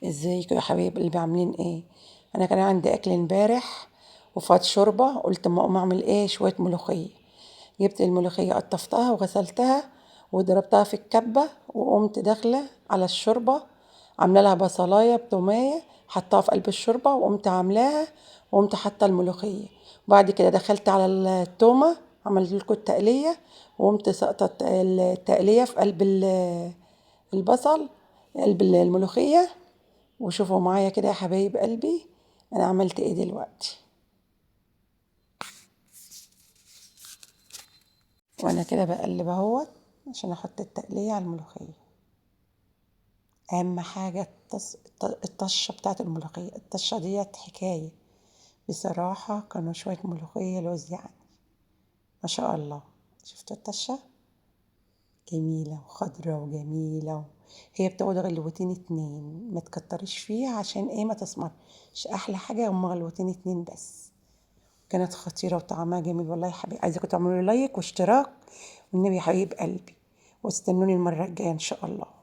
ازيكم يا حبايب قلبي، عاملين ايه؟ انا كان عندي اكل امبارح وفات شوربه، قلت اما اقوم اعمل ايه شويه ملوخيه. جبت الملوخيه قطفتها وغسلتها وضربتها في الكبه، وقمت داخله على الشوربه عامله لها بصلايه بتوميه، حطها في قلب الشوربه وقمت عاملاها، وقمت حاطه الملوخيه. وبعد كده دخلت على التومه، عملت لكم التقليه، وقمت سقطت التقليه في قلب البصل، قلب الملوخيه. وشوفوا معايا كده يا حبايب قلبي انا عملت ايه دلوقتي. وانا كده بقلب اهوت عشان احط التقلية على الملوخية. اهم حاجة الطشة بتاعت الملوخية، الطشة ديت حكاية بصراحة. كانوا شوية ملوخية لوز يعني، ما شاء الله. شفتوا الطشة جميلة وخضرة وجميلة. هي بتاخد غلوتين اتنين، ما تكترش فيها عشان ايه ما تسمرش. احلى حاجة هما غلوتين اتنين بس. كانت خطيرة وطعمها جميل والله يا حبيبي. عايزاكم تعملوا لايك واشتراك والنبي يا حبيب قلبي، واستنوني المرة الجاية ان شاء الله.